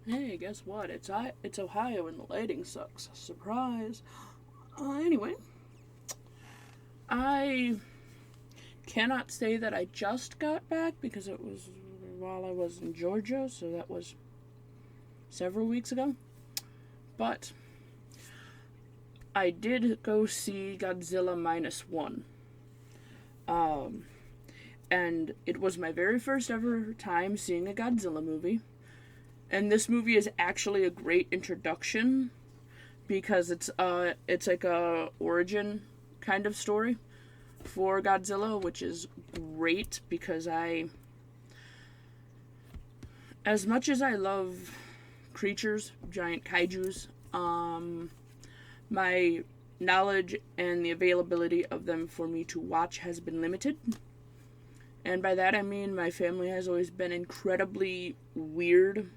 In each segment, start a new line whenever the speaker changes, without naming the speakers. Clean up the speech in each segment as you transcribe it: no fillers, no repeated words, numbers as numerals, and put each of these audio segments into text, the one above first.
Hey, guess what? It's Ohio and the lighting sucks. Surprise. Anyway, I cannot say that I just got back because it was while I was in Georgia, so that was several weeks ago. But I did go see Godzilla -1. Um, and it was my very first ever time seeing a Godzilla movie. And this movie is actually a great introduction because it's like a origin kind of story for Godzilla, which is great because as much as I love creatures, giant kaijus, my knowledge and the availability of them for me to watch has been limited. And by that I mean my family has always been incredibly weird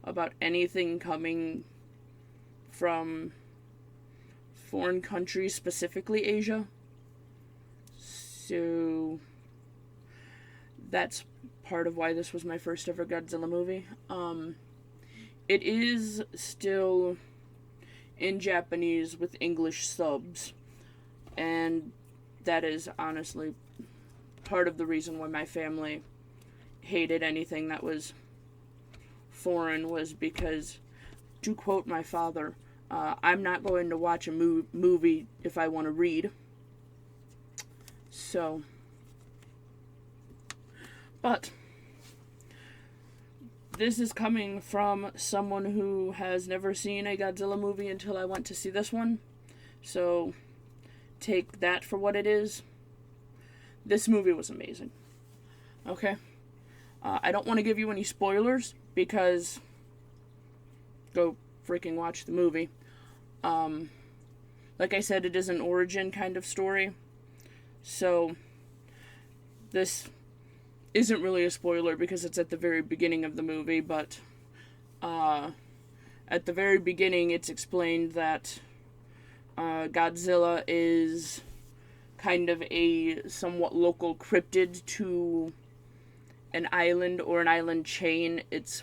about anything coming from foreign countries, specifically Asia. So that's part of why this was my first ever Godzilla movie. It is still in Japanese with English subs, and that is honestly part of the reason why my family hated anything that was foreign, was because, to quote my father, I'm not going to watch a movie if I want to read. So, but this is coming from someone who has never seen a Godzilla movie until I went to see this one. So, take that for what it is. This movie was amazing. Okay? I don't want to give you any spoilers because go freaking watch the movie. Like I said, it is an origin kind of story. So, this isn't really a spoiler because it's at the very beginning of the movie, but at the very beginning it's explained that Godzilla is kind of a somewhat local cryptid to an island or an island chain. It's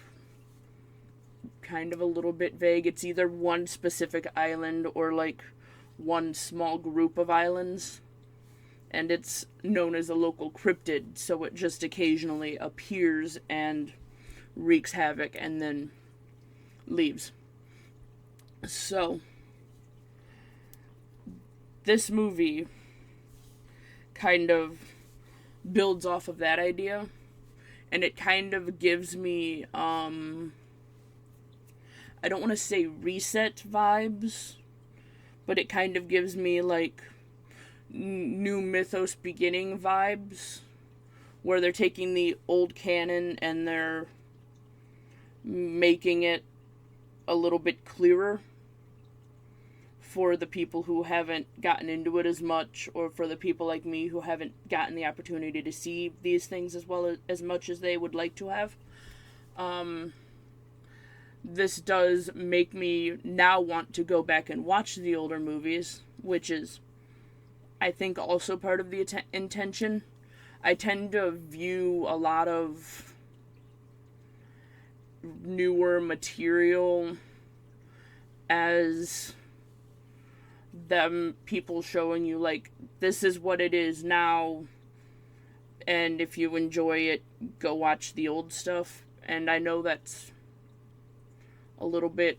kind of a little bit vague. It's either one specific island or like one small group of islands. And it's known as a local cryptid, so it just occasionally appears and wreaks havoc and then leaves. So, this movie kind of builds off of that idea, and it kind of gives me, I don't want to say reset vibes, but it kind of gives me like new Mythos beginning vibes, where they're taking the old canon and they're making it a little bit clearer for the people who haven't gotten into it as much, or for the people like me who haven't gotten the opportunity to see these things as much as they would like to have. This does make me now want to go back and watch the older movies, which is, I think, also part of the intention. I tend to view a lot of newer material as them people showing you, like, this is what it is now, and if you enjoy it, go watch the old stuff. And I know that's a little bit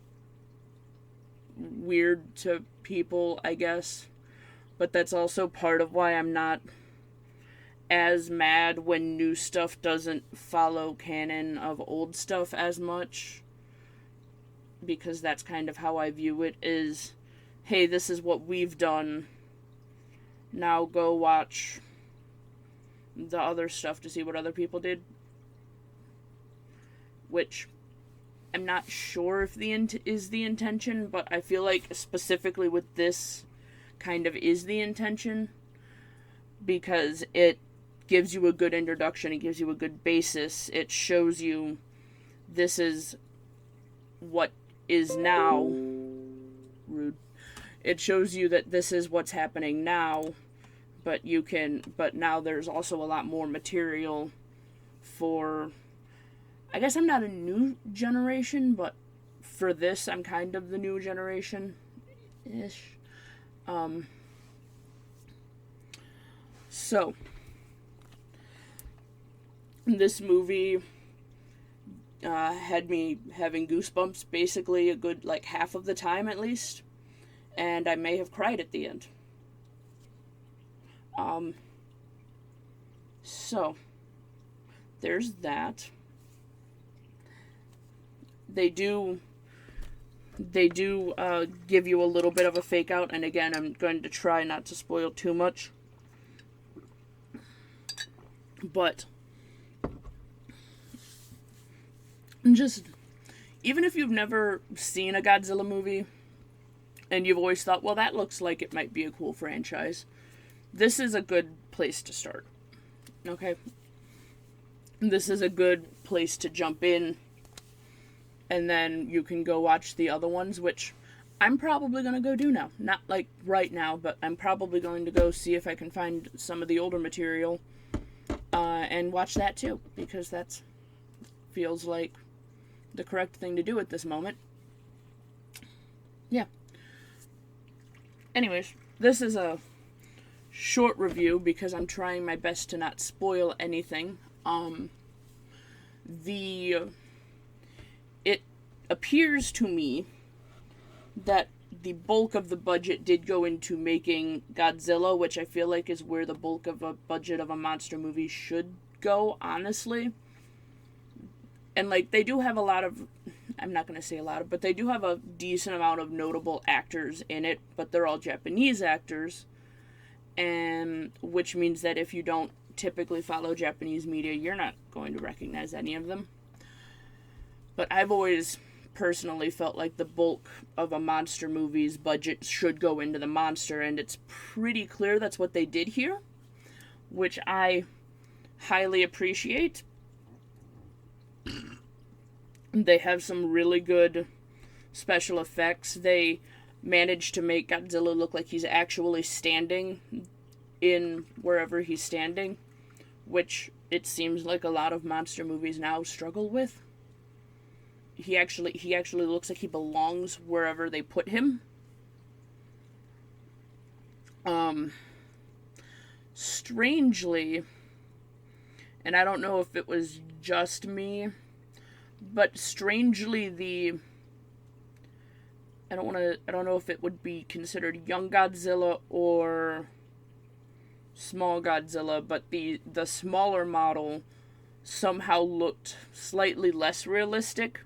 weird to people, I guess. But that's also part of why I'm not as mad when new stuff doesn't follow canon of old stuff as much. Because that's kind of how I view it, is, hey, this is what we've done. Now go watch the other stuff to see what other people did. Which I'm not sure if is the intention, but I feel like specifically with this kind of is the intention, because it gives you a good introduction, it gives you a good basis, it shows you this is what is now. Rude. It shows you that this is what's happening now, but now there's also a lot more material for I guess I'm not a new generation, but for this, I'm kind of the new generation-ish. Um, so, this movie had me having goosebumps basically a good, like, half of the time at least. And I may have cried at the end. So, there's that. They do give you a little bit of a fake out, and again, I'm going to try not to spoil too much. But just, even if you've never seen a Godzilla movie, and you've always thought, well, that looks like it might be a cool franchise, this is a good place to start. Okay? This is a good place to jump in, and then you can go watch the other ones, which I'm probably going to go do now. Not like right now, but I'm probably going to go see if I can find some of the older material and watch that too, because that feels like the correct thing to do at this moment. Yeah. Anyways, this is a short review because I'm trying my best to not spoil anything. It appears to me that the bulk of the budget did go into making Godzilla, which I feel like is where the bulk of a budget of a monster movie should go, honestly. And, like, they do have a lot of, I'm not going to say a lot of, but they do have a decent amount of notable actors in it, but they're all Japanese actors, and which means that if you don't typically follow Japanese media, you're not going to recognize any of them. But I've always personally felt like the bulk of a monster movie's budget should go into the monster, and it's pretty clear that's what they did here, which I highly appreciate. They have some really good special effects. They managed to make Godzilla look like he's actually standing in wherever he's standing, which it seems like a lot of monster movies now struggle with. He actually looks like he belongs wherever they put him. Strangely, and I don't know if it was just me, but strangely I don't know if it would be considered young Godzilla or small Godzilla, but the smaller model somehow looked slightly less realistic.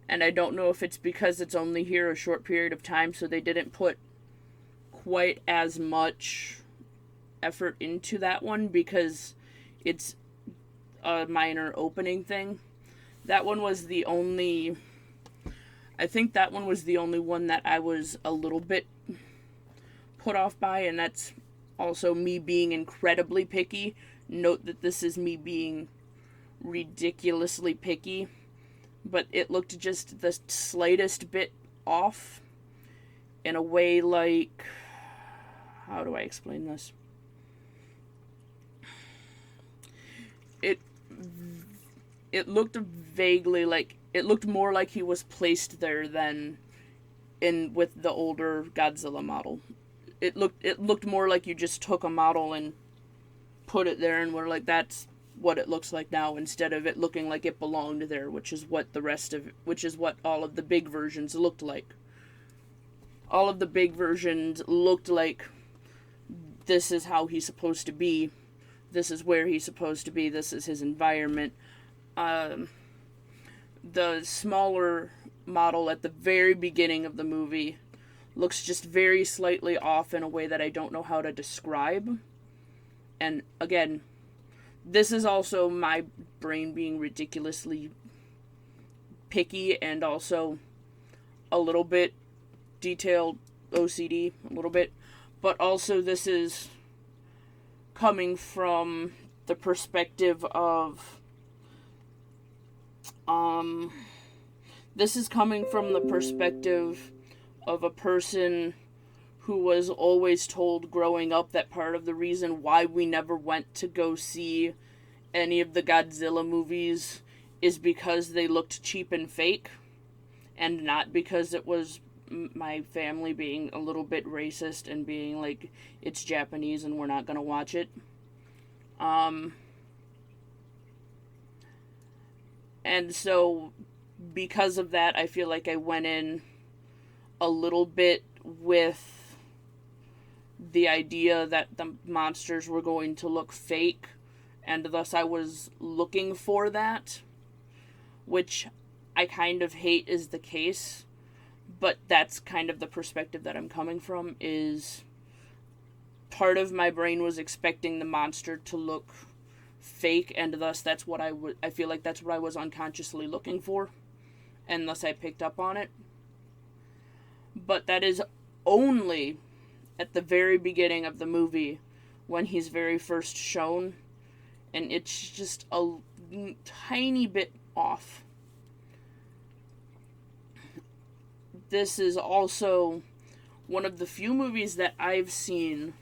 And I don't know if it's because it's only here a short period of time, so they didn't put quite as much effort into that one because it's a minor opening thing. That one was the only... I think that one was the only one that I was a little bit put off by, and that's also me being incredibly picky. Note that this is me being ridiculously picky. But it looked just the slightest bit off in a way like... How do I explain this? It looked vaguely like... It looked more like he was placed there than with the older Godzilla model. It looked more like you just took a model and put it there and were like, that's what it looks like now, instead of it looking like it belonged there, which is what all of the big versions looked like. All of the big versions looked like this is how he's supposed to be, this is where he's supposed to be, this is his environment. The smaller model at the very beginning of the movie looks just very slightly off in a way that I don't know how to describe. And again, this is also my brain being ridiculously picky and also a little bit detailed OCD, a little bit. But also this is coming from the perspective of... this is coming from the perspective of a person who was always told growing up that part of the reason why we never went to go see any of the Godzilla movies is because they looked cheap and fake, and not because it was my family being a little bit racist and being like, it's Japanese and we're not gonna watch it. And so, because of that, I feel like I went in a little bit with the idea that the monsters were going to look fake, and thus I was looking for that, which I kind of hate is the case, but that's kind of the perspective that I'm coming from, is part of my brain was expecting the monster to look fake, and thus that's what I feel like that's what I was unconsciously looking for, and thus I picked up on it. But that is only at the very beginning of the movie when he's very first shown, and it's just a tiny bit off. This is also one of the few movies that I've seen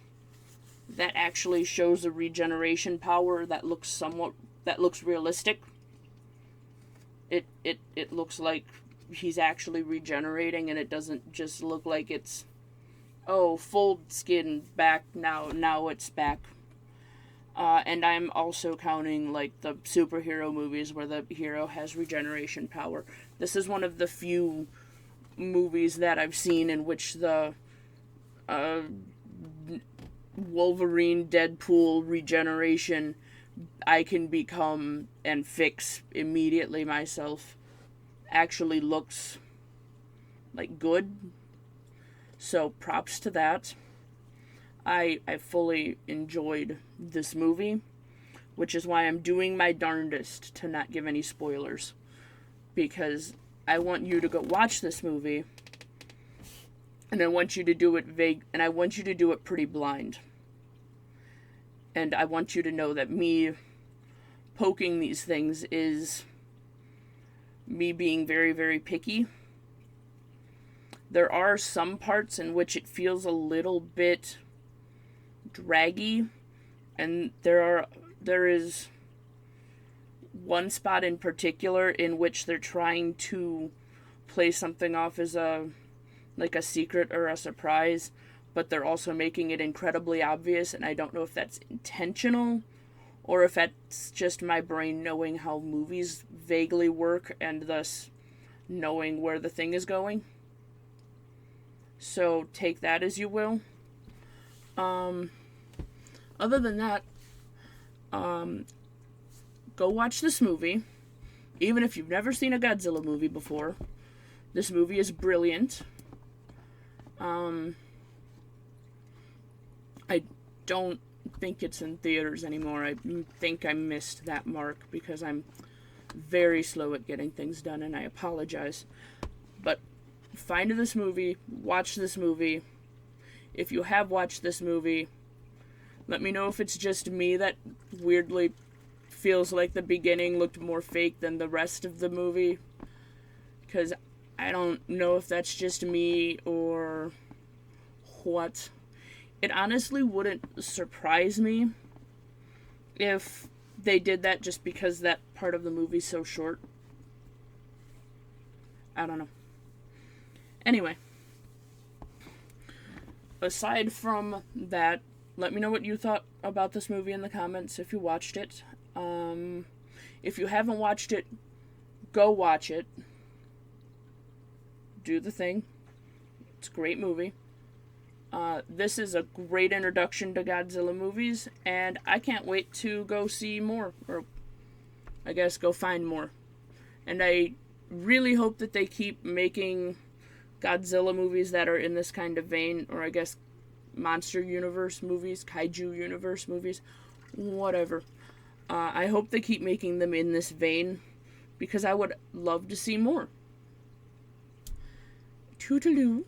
that actually shows a regeneration power that looks realistic. It looks like he's actually regenerating, and it doesn't just look like it's, oh, full skin back now it's back. And I'm also counting like the superhero movies where the hero has regeneration power. This is one of the few movies that I've seen in which the Wolverine, Deadpool regeneration, I can become and fix immediately myself, actually looks like good. So props to that. I fully enjoyed this movie, which is why I'm doing my darndest to not give any spoilers, because I want you to go watch this movie, and I want you to do it vague, and I want you to do it pretty blind. And I want you to know that me poking these things is me being very, very picky. There are some parts in which it feels a little bit draggy, and there is one spot in particular in which they're trying to play something off as a secret or a surprise, but they're also making it incredibly obvious, and I don't know if that's intentional or if that's just my brain knowing how movies vaguely work and thus knowing where the thing is going. So take that as you will. Other than that, go watch this movie. Even if you've never seen a Godzilla movie before, this movie is brilliant. I don't think it's in theaters anymore. I think I missed that mark because I'm very slow at getting things done, and I apologize. But find this movie, watch this movie. If you have watched this movie, let me know if it's just me that weirdly feels like the beginning looked more fake than the rest of the movie, because I don't know if that's just me or what. It honestly wouldn't surprise me if they did that just because that part of the movie's so short. I don't know. Anyway, aside from that, let me know what you thought about this movie in the comments if you watched it. If you haven't watched it, go watch it. Do the thing. It's a great movie. This is a great introduction to Godzilla movies, and I can't wait to go see more, or I guess go find more. And I really hope that they keep making Godzilla movies that are in this kind of vein, or I guess monster universe movies, kaiju universe movies, whatever. I hope they keep making them in this vein, because I would love to see more. Toodaloo.